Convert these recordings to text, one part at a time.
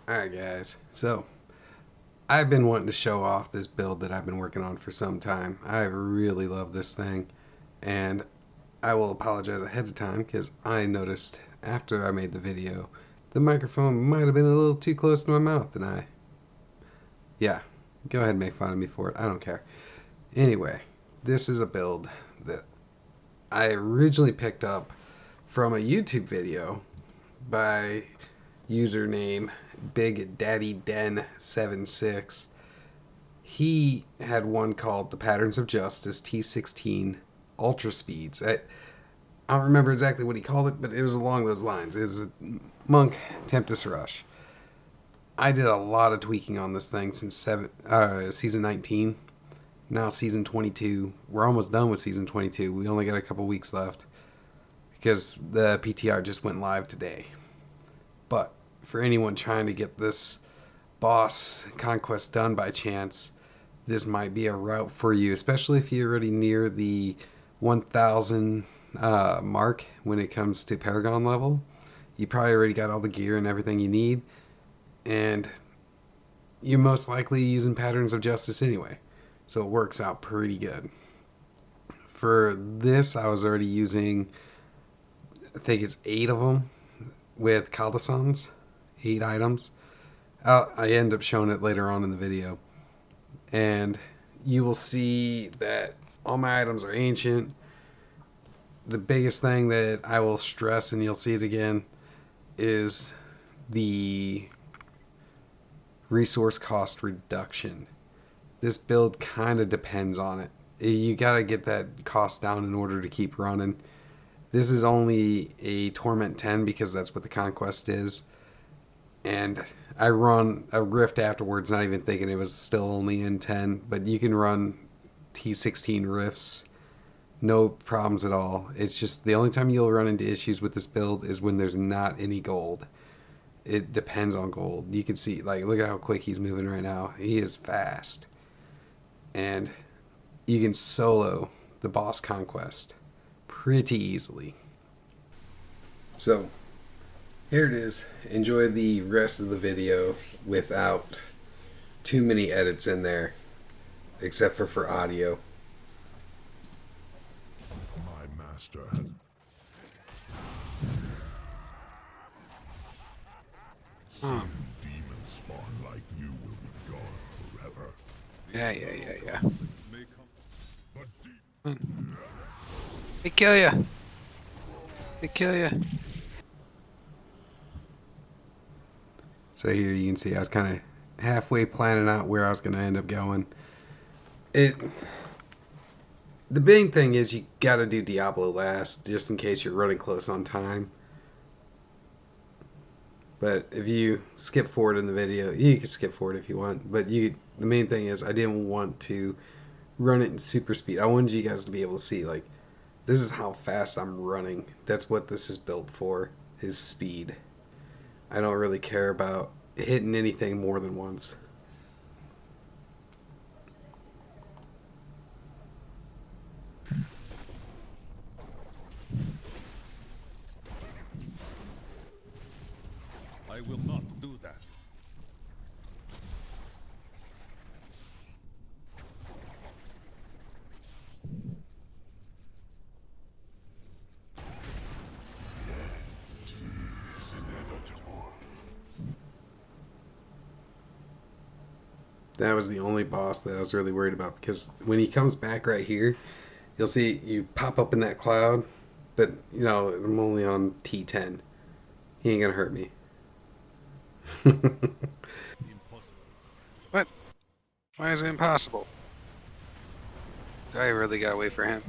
Alright guys, so I've been wanting to show off this build that I've been working on for some time. I really love this thing, and I will apologize ahead of time because I noticed after I made the video the microphone might have been a little too close to my mouth, and yeah, go ahead and make fun of me for it. I don't care. Anyway, this is a build that I originally picked up from a YouTube video by username Big Daddy Den 76. He had one called the Patterns of Justice T16 Ultra Speeds. I don't remember exactly what he called it, but it was along those lines. It was a Monk Tempest Rush. I did a lot of tweaking on this thing since season 19. Now season 22. We're almost done with season 22. We only got a couple weeks left because the PTR just went live today. But for anyone trying to get this boss Conquest done by chance, this might be a route for you, especially if you're already near the 1000 mark when it comes to Paragon level. You probably already got all the gear and everything you need, and you're most likely using Patterns of Justice anyway, so it works out pretty good. For this, I was already using, I think it's 8 of them with Caldesons, 8 items. I end up showing it later on in the video, and you will see that all my items are ancient. The biggest thing that I will stress, and you'll see it again, is the resource cost reduction. This build kind of depends on it. You got to get that cost down in order to keep running. This is only a Torment 10 because that's what the Conquest is. And I run a Rift afterwards, not even thinking it was still only in 10. But you can run T16 Rifts, no problems at all. It's just the only time you'll run into issues with this build is when there's not any gold. It depends on gold. You can see, like, look at how quick he's moving right now. He is fast. And you can solo the boss Conquest pretty easily. So, here it is. Enjoy the rest of the video without too many edits in there, except for audio. My master has demons spawn like you will be gone forever. Yeah. But de- They kill ya. They kill ya. So here you can see I was kind of halfway planning out where I was going to end up going. The big thing is you got to do Diablo last, just in case you're running close on time. But if you skip forward in the video, you can skip forward if you want. But the main thing is I didn't want to run it in super speed. I wanted you guys to be able to see, like, this is how fast I'm running. That's what this is built for, is speed. I don't really care about hitting anything more than once. I will not do that. It is inevitable. That was the only boss that I was really worried about, because when he comes back right here, you'll see you pop up in that cloud, but, you know, I'm only on T10. He ain't gonna hurt me. Impossible. What? Why is it impossible? Do I really gotta wait for him?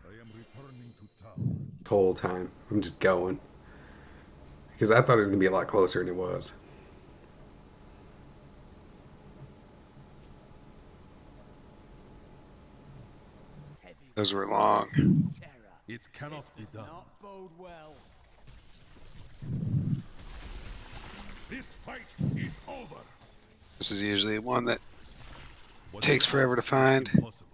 I am returning to town. The whole time. I'm just going. Because I thought it was gonna be a lot closer than it was. Those were long. It cannot be done. This fight is over. This is usually one that What takes is forever to find. impossible?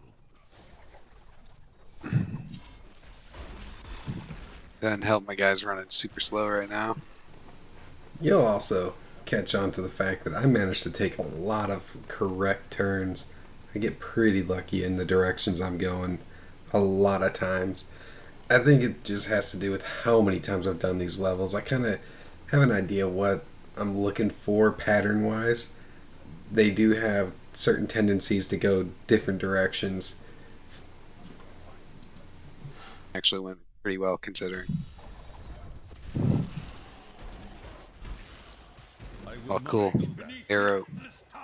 Doesn't help my guys running super slow right now. You'll also catch on to the fact that I managed to take a lot of correct turns. I get pretty lucky in the directions I'm going a lot of times. I think it just has to do with how many times I've done these levels. I kind of have an idea what I'm looking for pattern wise. They do have certain tendencies to go different directions. Actually went pretty well considering. I will Oh, not cool. do that. Arrow. This tide.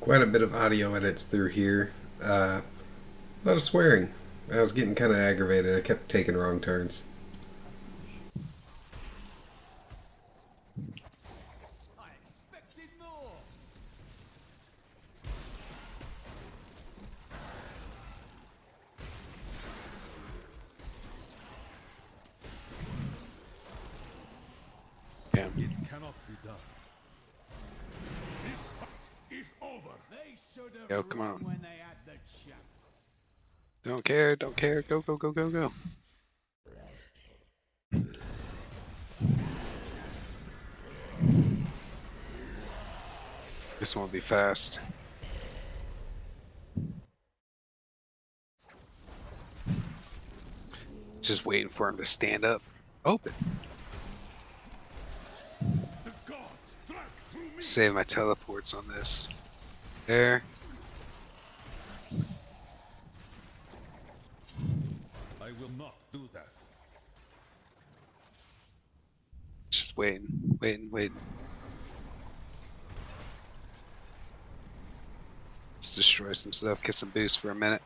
Quite a bit of audio edits through here. A lot of swearing. I was getting kind of aggravated. I kept taking wrong turns. I expected more. Yeah. It cannot be done. This fight is over. They should have Yo, come run on. when they had the chance. Don't care, don't care. Go, go, go, go, go. This won't be fast. Just waiting for him to stand up. Open. The gods struck through me. Save my teleports on this. There. I will not do that. Just waiting, waiting, waiting. Let's destroy some stuff, get some boost for a minute.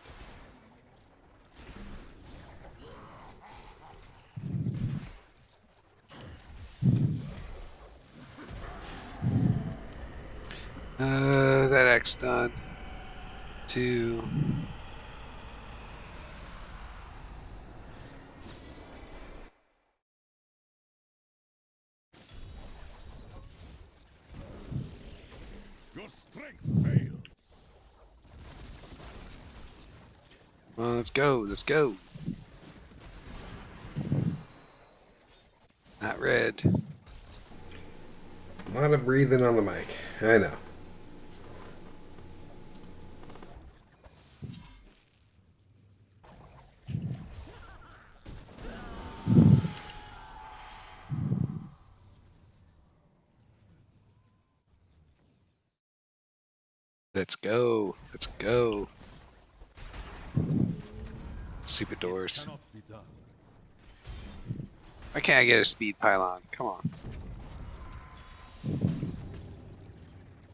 That X done. 2. Your strength failed. Well, let's go, let's go. Not red. A lot of breathing on the mic. I know. Let's go. Let's go. Stupid doors. Cannot be done. Why can't I get a speed pylon? Come on.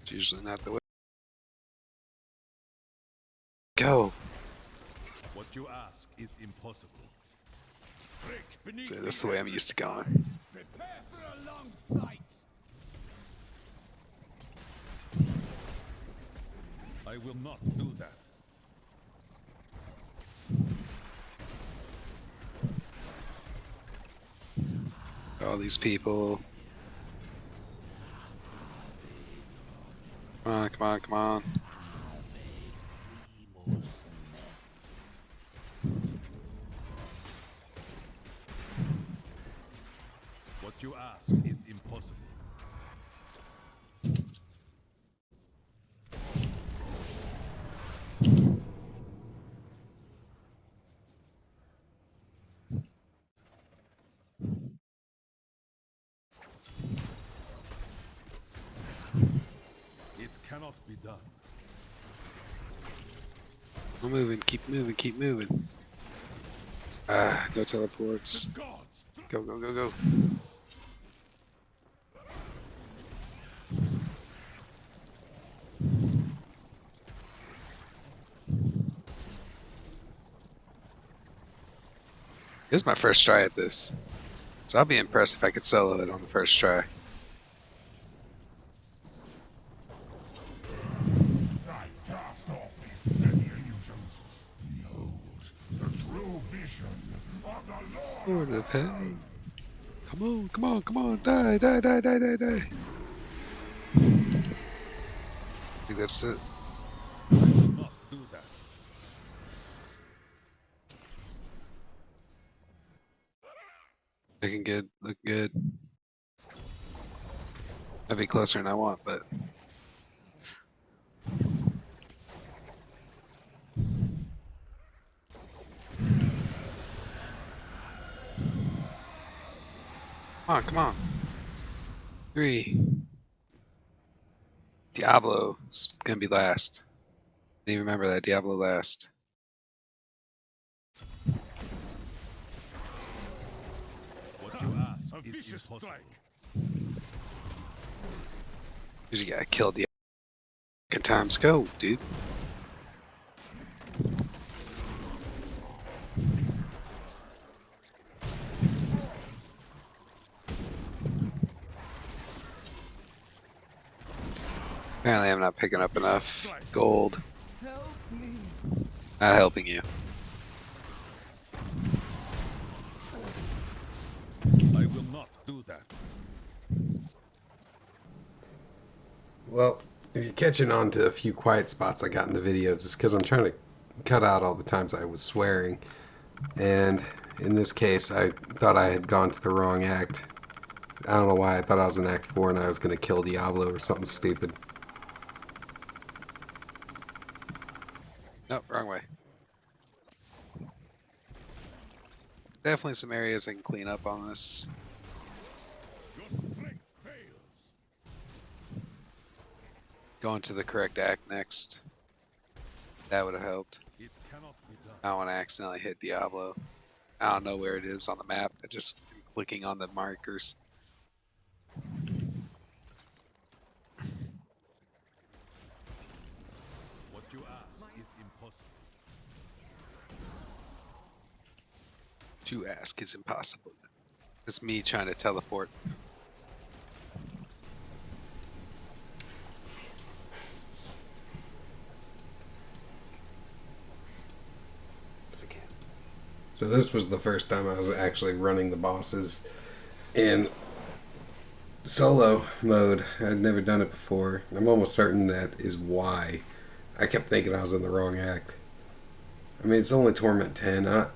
It's usually not the way. Go. What you ask is impossible. Break beneath So that's the way I'm used to going. Prepare for a long fight. I will not do that. All these people. Come on, come on, come on. What you ask is impossible. It cannot be done. I'm moving, keep moving, keep moving. Ah, no teleports. The gods struck. Go, go, go, go. This is my first try at this. So I'll be impressed if I could solo it on the first try. I cast off these petty illusions. Behold, the true vision of the Lord. Lord of Pain. Come on, come on, come on. Die, die, die, die, die, die. I think that's it. Not do that. Looking good. Look good. Might be closer than I want, but come on. 3. Diablo is gonna be last. I didn't even remember that Diablo last. What you ask is impossible. Strike. Cause you gotta kill Diablo. Times go, dude. Apparently, I'm not picking up enough gold. Help me. Not helping you. I will not do that. Well, if you're catching on to a few quiet spots I got in the videos, it's because I'm trying to cut out all the times I was swearing. And in this case, I thought I had gone to the wrong act. I don't know why I thought I was in Act 4 and I was going to kill Diablo or something stupid. Nope, wrong way. Definitely some areas I can clean up on this. Your strength fails. Going to the correct act next. That would have helped. It cannot be done. I don't want to accidentally hit Diablo. I don't know where it is on the map. I just am clicking on the markers. What you ask is impossible. What you ask is impossible. It's me trying to teleport. So this was the first time I was actually running the bosses in solo mode. I'd never done it before. I'm almost certain that is why I kept thinking I was in the wrong act. I mean, it's only Torment 10. I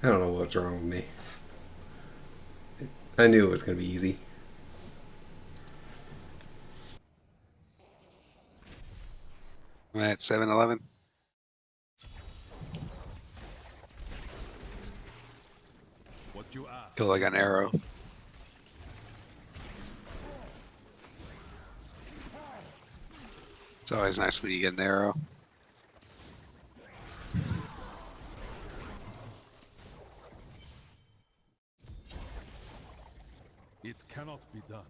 don't know what's wrong with me. I knew it was going to be easy. I'm at 7-Eleven. What you ask. Feel like an arrow. It's always nice when you get an arrow. It cannot be done.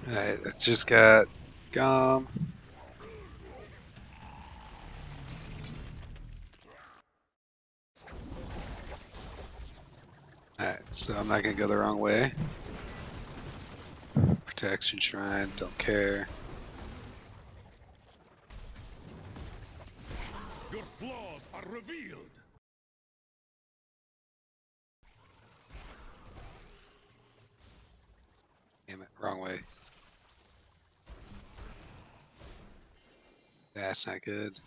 Alright, it's just got gum. Alright, so I'm not gonna go the wrong way. Protection shrine, don't care. Your flaws are revealed. Damn it, wrong way. That's not good.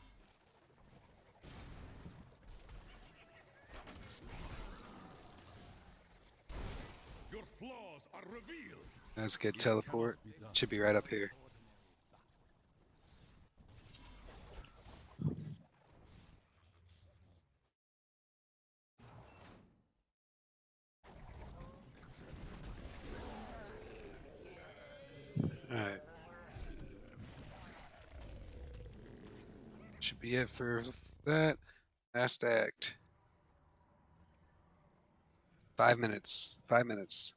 Your flaws are revealed. That's a good teleport. Should be right up here. Alright. Should be it for that. Last act. 5 minutes. 5 minutes.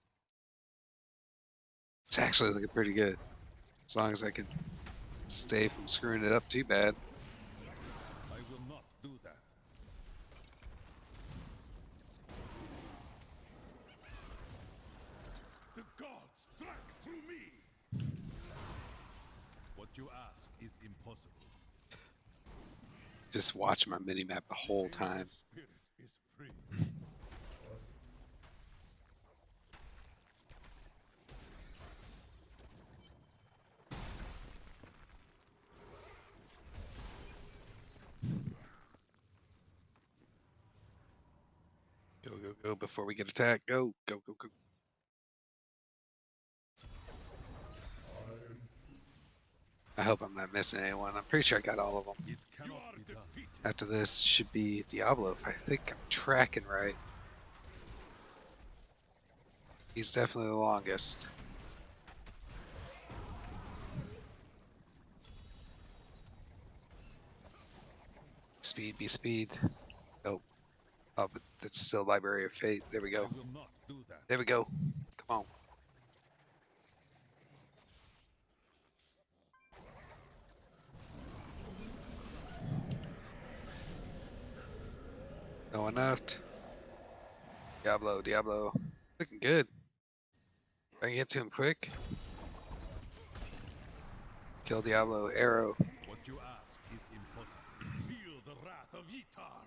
It's actually looking pretty good. As long as I can stay from screwing it up too bad. I will not do that. The gods strike through me. What you ask is impossible. Just watch my mini-map the whole time. Spirit is free. Go, go, go before we get attacked. Go, go, go, go. I hope I'm not missing anyone. I'm pretty sure I got all of them. It cannot be done. After this should be Diablo, if I think I'm tracking right. He's definitely the longest. Speed, be speed. Oh, oh, but that's still Library of Fate. There we I go. will not do that. There we go. Come on. No one left. Diablo, Diablo. Looking good. If I can get to him quick. Kill Diablo, arrow. What you ask is impossible. Feel the wrath of Yitar.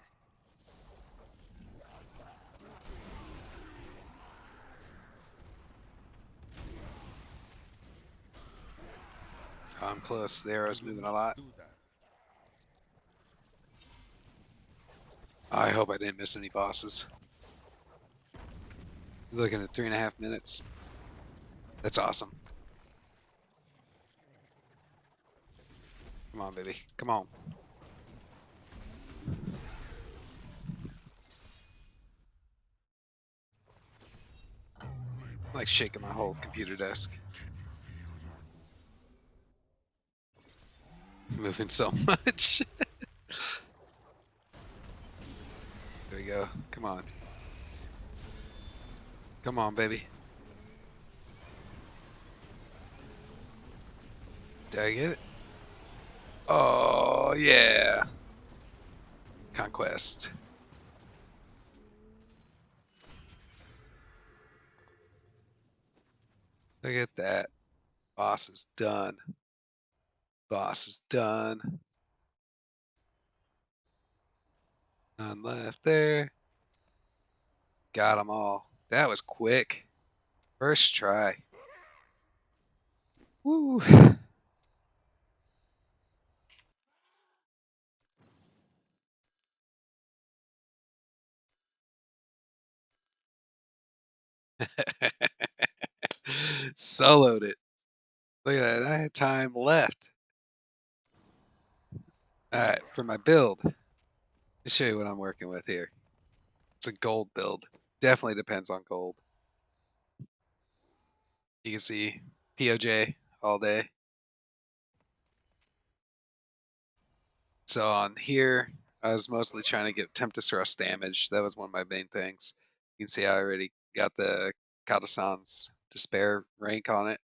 I'm close. The arrow's I will moving a not lot. do that. I hope I didn't miss any bosses. Looking at 3.5 minutes. That's awesome. Come on, baby. Come on. I'm like shaking my whole computer desk. Moving so much. There we go. Come on. Come on, baby. Did I get it? Oh, yeah. Conquest. Look at that. Boss is done. Boss is done. None left there. Got them all. That was quick. First try. Woo. Soloed it. Look at that. I had time left. All right, for my build, let me show you what I'm working with here. It's a gold build. Definitely depends on gold. You can see PoJ all day. So on here, I was mostly trying to get Tempest Thrust damage. That was one of my main things. You can see I already got the Katasan's Despair rank on it.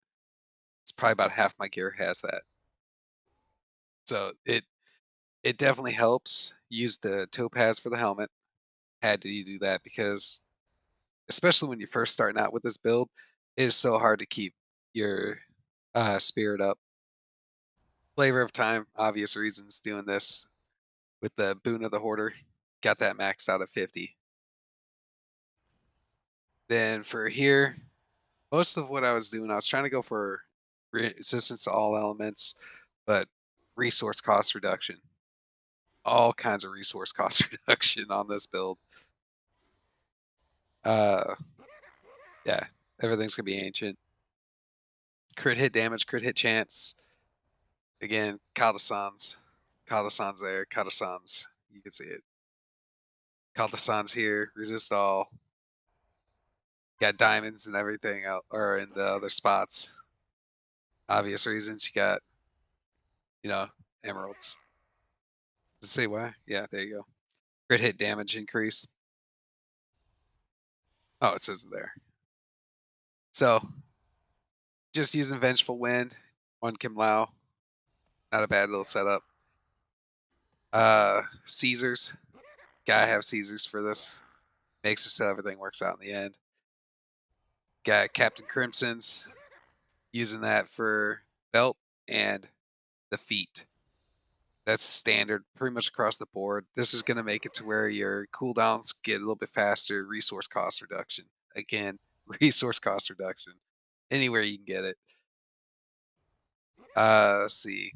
It's probably about half my gear has that. So it definitely helps. Use the Topaz for the helmet. Had to do that because, especially when you're first starting out with this build, it is so hard to keep your spirit up. Flavor of Time, obvious reasons doing this with the Boon of the Hoarder. Got that maxed out at 50. Then for here, most of what I was doing, I was trying to go for resistance to all elements, but resource cost reduction. All kinds of resource cost reduction on this build. Uh, yeah, everything's gonna be ancient. Crit hit damage, crit hit chance. Again, Katasan's. Katasan's there, Katasan's. You can see it. Katasan's here, resist all. Got diamonds and everything out, or in the other spots. Obvious reasons. You got, emeralds. Does it say why? Yeah, there you go. Crit hit damage increase. Oh, it says there. So, just using Vengeful Wind, one Kim Lao. Not a bad little setup. Caesars. Gotta have Caesars for this. Makes it so everything works out in the end. Got Captain Crimson's. Using that for belt and the feet. That's standard pretty much across the board. This is going to make it to where your cooldowns get a little bit faster, resource cost reduction. Again, resource cost reduction. Anywhere you can get it. Let's see.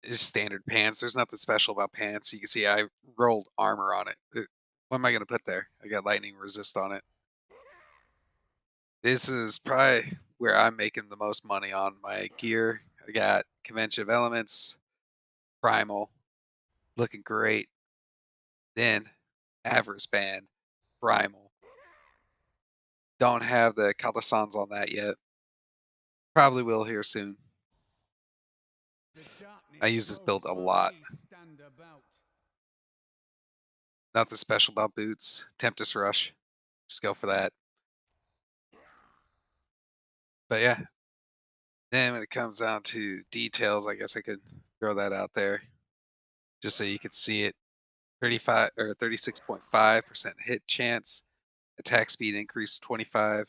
Just standard pants. There's nothing special about pants. You can see I rolled armor on it. What am I going to put there? I got lightning resist on it. This is probably where I'm making the most money on my gear. I got convention of elements, primal, looking great. Then avarice band, primal. Don't have the calisons on that yet. Probably will here soon. I use this build a lot. Nothing special about boots. Tempest Rush. Just go for that. But yeah. Then when it comes down to details, I guess I could throw that out there just so you could see it. 35 or 36.5% hit chance. Attack speed increase 25.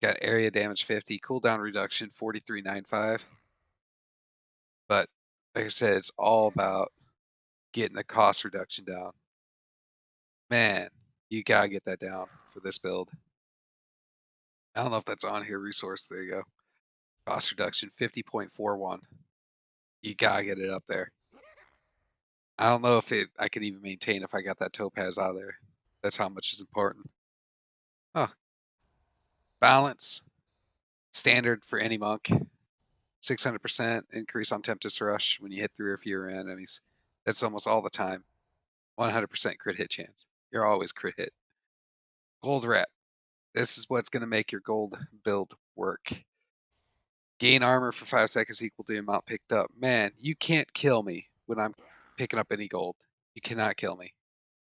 Got area damage 50. Cooldown reduction 43.95. But like I said, it's all about getting the cost reduction down. Man, you gotta get that down for this build. I don't know if that's on here. Resource, there you go. Cost reduction 50.41. You gotta get it up there. I don't know if I can even maintain if I got that topaz out of there. That's how much is important. Oh, balance standard for any monk. 600% increase on Tempest Rush when you hit 3 or fewer enemies. That's almost all the time. 100% crit hit chance. You're always crit hit. Gold rep. This is what's going to make your gold build work. Gain armor for 5 seconds equal to the amount picked up. Man, you can't kill me when I'm picking up any gold. You cannot kill me.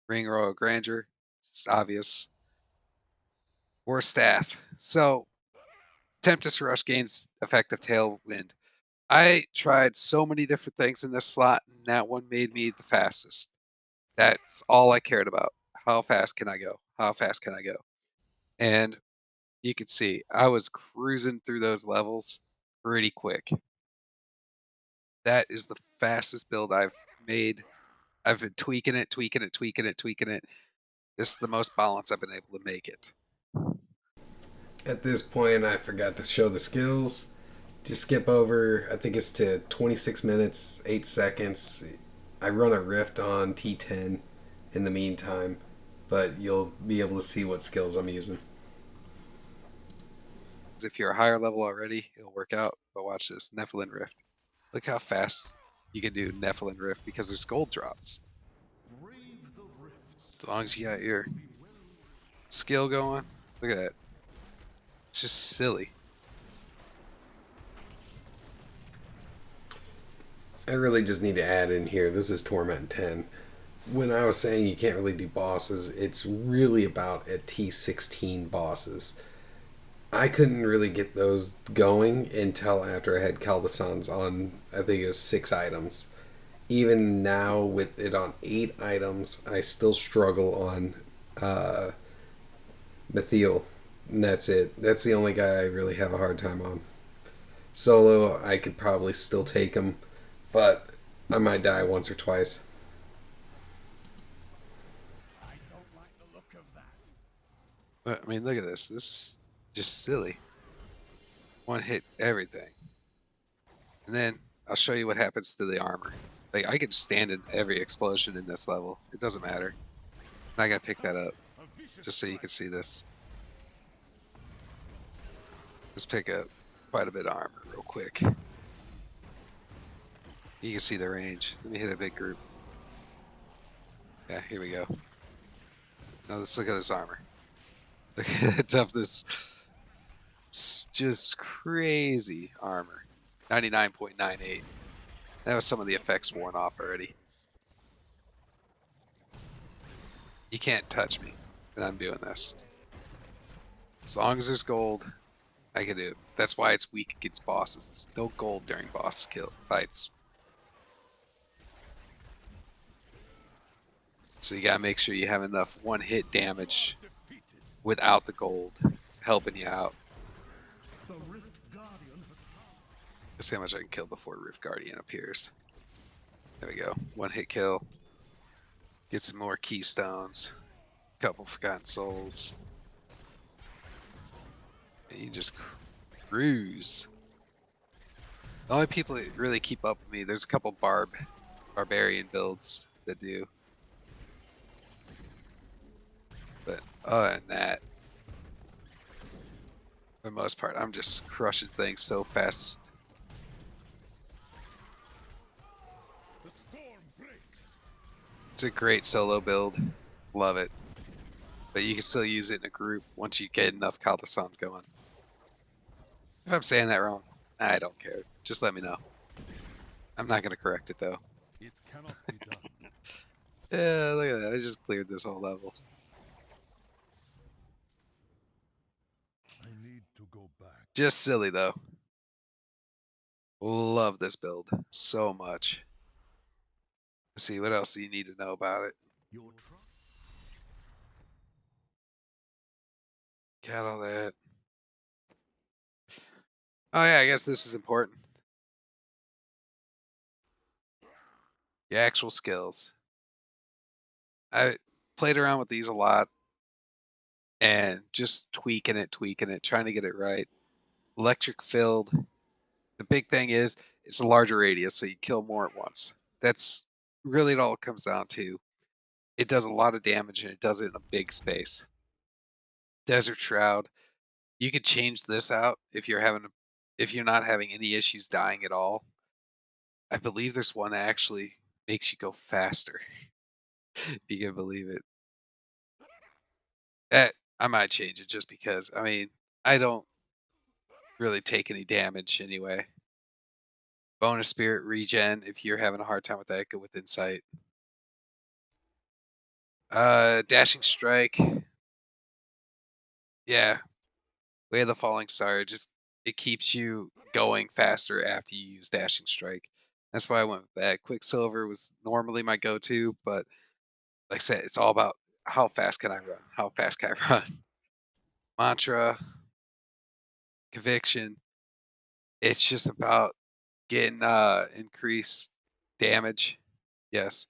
Ring Royal Grandeur. It's obvious. War Staff. So, Tempest Rush gains effective tailwind. I tried so many different things in this slot, and that one made me the fastest. That's all I cared about. How fast can I go? How fast can I go? And you can see I was cruising through those levels pretty quick. That is the fastest build I've made. I've been tweaking it. This is the most balance I've been able to make it. At this point, I forgot to show the skills. Just skip over, I think it's to 26 minutes, 8 seconds. I run a rift on T10 in the meantime, but you'll be able to see what skills I'm using. If you're a higher level already, it'll work out. But watch this, Nephilim Rift. Look how fast you can do Nephilim Rift because there's gold drops. As long as you got your skill going, look at that. It's just silly. I really just need to add in here, this is Torment 10. When I was saying you can't really do bosses, it's really about at T16 bosses. I couldn't really get those going until after I had Caldesons on, I think it was 6 items. Even now, with it on 8 items, I still struggle on Mithiel. And that's it. That's the only guy I really have a hard time on. Solo, I could probably still take him, but I might die once or twice. I don't like the look of that. But, I mean, look at this. This is just silly. One hit everything. And then I'll show you what happens to the armor. Like, I can stand in every explosion in this level. It doesn't matter. I'm not going to pick that up, just so you can see this. Just pick up quite a bit of armor real quick. You can see the range. Let me hit a big group. Yeah, here we go. Now let's look at this armor. Look at the toughness. It's just crazy armor. 99.98. That was some of the effects worn off already. You can't touch me when I'm doing this. As long as there's gold, I can do it. That's why it's weak against bosses. There's no gold during boss kill fights. So you gotta make sure you have enough one-hit damage without the gold helping you out. Let's see how much I can kill before Rift Guardian appears. There we go. One-hit kill. Get some more keystones. Couple Forgotten Souls. And you just cruise. The only people that really keep up with me, there's a couple barbarian builds that do. Other than that, for the most part, I'm just crushing things so fast. The storm breaks. It's a great solo build. Love it. But you can still use it in a group once you get enough Caldasons going. If I'm saying that wrong, I don't care. Just let me know. I'm not going to correct it, though. It cannot be done. Yeah, look at that. I just cleared this whole level. I need to go back. Just silly, though. Love this build so much. Let's see, what else do you need to know about it? Your trust. Got all that. Oh, yeah, I guess this is important. The actual skills. I played around with these a lot and just tweaking it, trying to get it right. Electric filled. The big thing is it's a larger radius, so you kill more at once. That's really all it comes down to. It does a lot of damage and it does it in a big space. Desert Shroud. You could change this out if you're not having any issues dying at all. I believe there's one that actually makes you go faster, if you can believe it. I might change it just because. I mean, I don't really take any damage anyway. Bonus spirit regen. If you're having a hard time with that, go with insight. Dashing strike. Yeah, way of the falling star. It keeps you going faster after you use dashing strike. That's why I went with that. Quicksilver was normally my go-to, but like I said, it's all about how fast can I run? How fast can I run? Mantra, conviction. It's just about getting increased damage. Yes.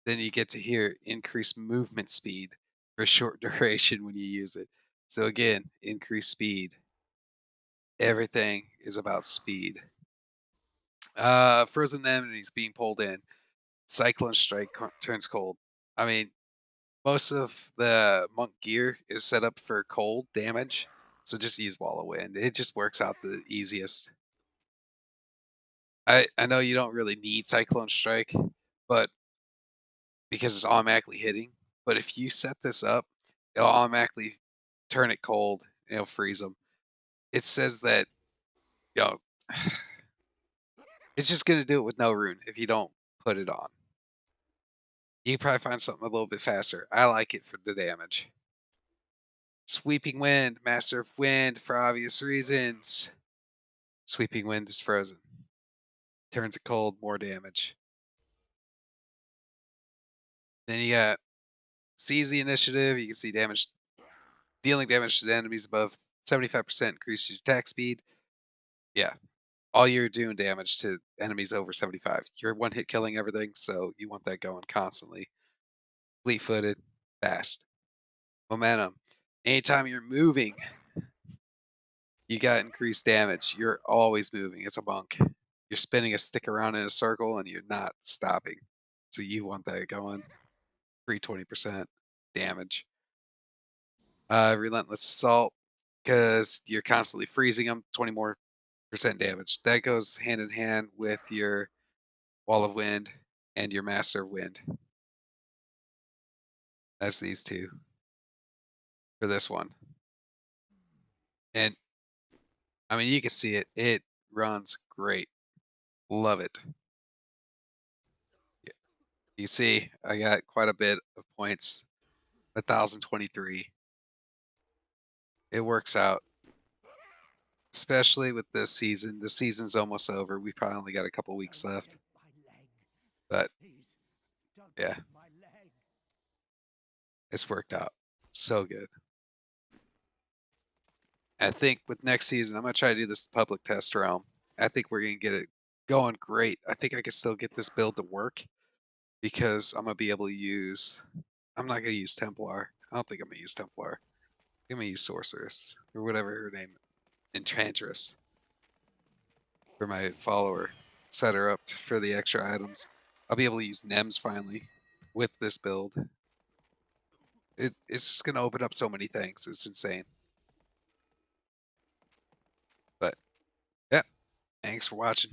Then you get to hear increased movement speed for short duration when you use it. So again, increased speed. Everything is about speed. Frozen enemies being pulled in. Cyclone strike turns cold. I mean, most of the monk gear is set up for cold damage, so just use wall of wind. It just works out the easiest. I know you don't really need cyclone strike, but because it's automatically hitting. But if you set this up, it'll automatically turn it cold and it'll freeze them. It says that, you know, it's just gonna do it with no rune if you don't put it on. You can probably find something a little bit faster. I like it for the damage. Sweeping Wind, Master of Wind, for obvious reasons. Sweeping Wind is frozen. Turns it cold, more damage. Then you got Seize the Initiative. You can see damage, dealing damage to the enemies above 75% increases your attack speed. Yeah, all you're doing damage to enemies over 75. You're one hit killing everything, so you want that going constantly. Fleet footed, fast. Momentum. Anytime you're moving, you got increased damage. You're always moving. It's a monk. You're spinning a stick around in a circle and you're not stopping. So you want that going. Free 20% damage. Relentless Assault, because you're constantly freezing them, 20 more percent damage. That goes hand in hand with your Wall of Wind and your Master of Wind. That's these two for this one. And I mean, you can see it. It runs great. Love it. Yeah. You see, I got quite a bit of points. 1,023. It works out, especially with this season. The season's almost over. We probably only got a couple weeks left. But yeah, it's worked out so good. I think with next season, I'm gonna try to do this public test realm. I think we're gonna get it going great. I think I can still get this build to work because I'm gonna be able to use. I'm not gonna use Templar. I don't think I'm gonna use Templar. I'm gonna use Sorceress or whatever her name, Enchantress, for my follower. Set her up for the extra items. I'll be able to use Nems finally with this build. it's just gonna open up so many things. It's insane. But yeah, thanks for watching.